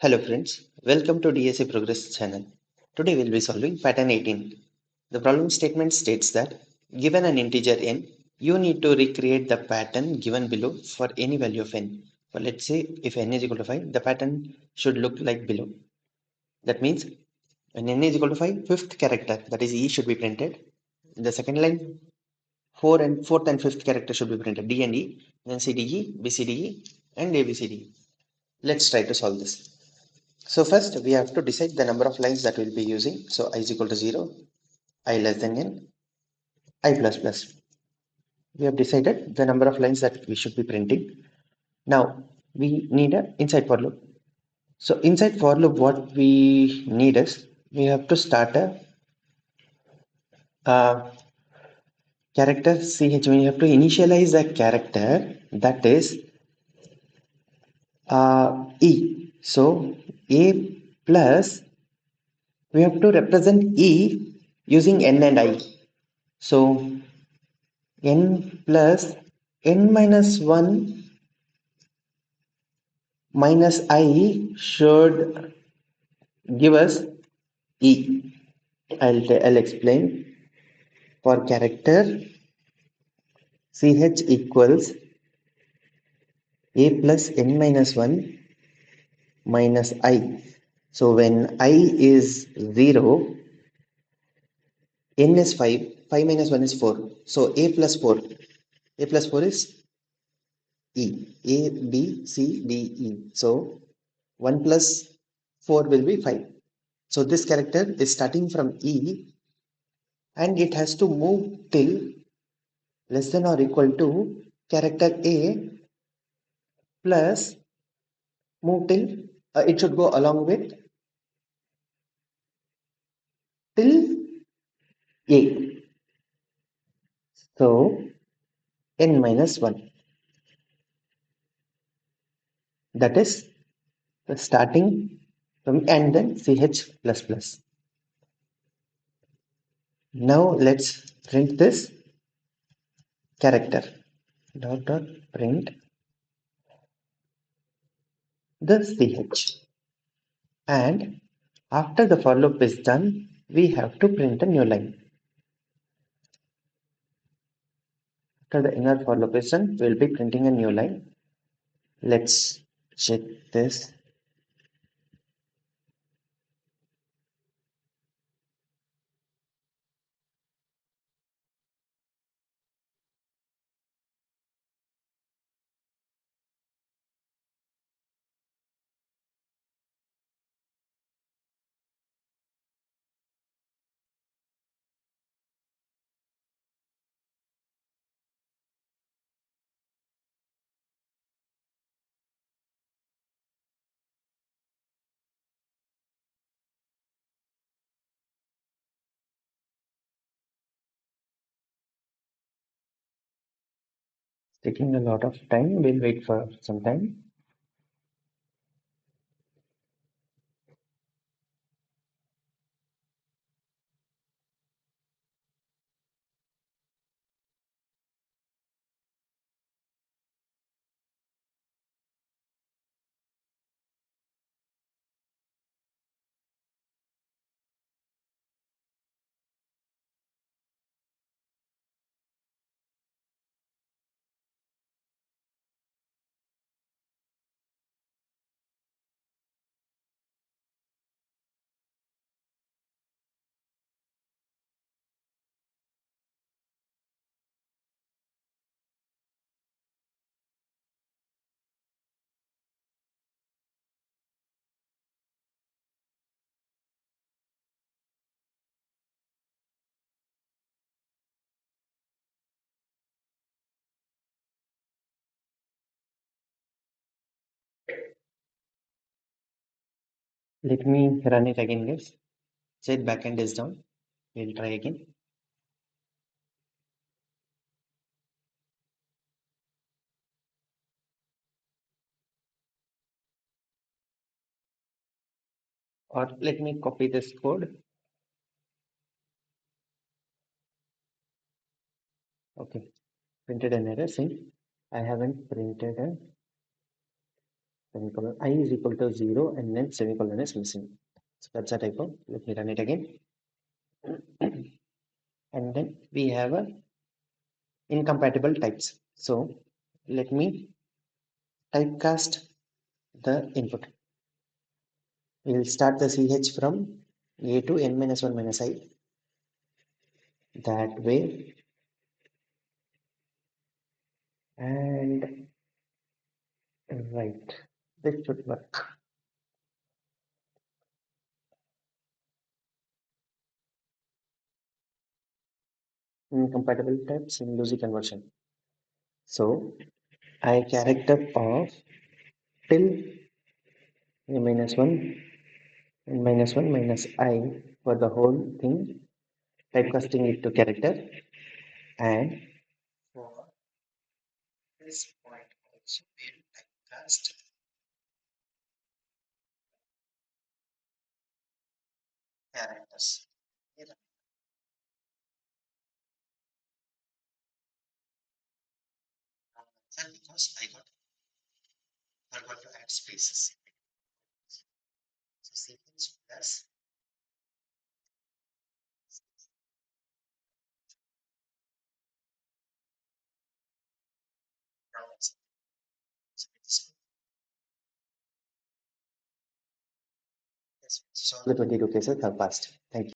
Hello friends, welcome to DSA Progress channel. Today we'll be solving pattern 18. The problem statement states that given an integer n, you need to recreate the pattern given below for any value of n. So let's say if n is equal to 5, the pattern should look like below. That means when n is equal to 5, fifth character, that is e, should be printed. In the second line, fourth and fifth character should be printed, d and e, then c, d, e, b, c, d, e, and a, b, c, d. Let's try to solve this. So first we have to decide the number of lines that we'll be using. So I is equal to 0, I less than n, I plus plus. We have decided the number of lines that we should be printing. Now we need a inside for loop. So inside for loop what we need is we have to start a character ch. We have to initialize a character that is e. So a plus, we have to represent e using n and I. So n plus n minus 1 minus I should give us e. I'll explain. For character ch equals a plus n minus 1 minus I. So when I is 0, n is 5, 5 minus 1 is 4. So a plus 4. A plus 4 is e. A, B, C, D, E. So 1 plus 4 will be 5. So this character is starting from E and it has to move till less than or equal to character A plus move till it should go along with till A. So n minus 1. That is the starting from and then ch plus plus. Now let's print this character. Dot print the ch. And after the for loop is done, we have to print a new line. After the inner for loop is done, we will be printing a new line. Let's check this. Taking a lot of time. We'll wait for some time. Let me run it again, guys. Set backend is down. We'll try again. Or let me copy this code. Okay. Printed an error. See, I haven't printed a semicolon, I is equal to 0 and then semicolon is missing. So that's a typo. Let me run it again. And then we have a incompatible types. So let me typecast the input. We will start the ch from a to n minus 1 minus I. That way, and right, this should work. Incompatible types in logic conversion. So I character of till a minus 1 and minus 1 minus I for the whole thing, typecasting it to character, and for this point also we'll typecast characters. Here, because I forgot to add spaces. So sequence plus rounds. So yes, so all the 22 cases have passed. Thank you.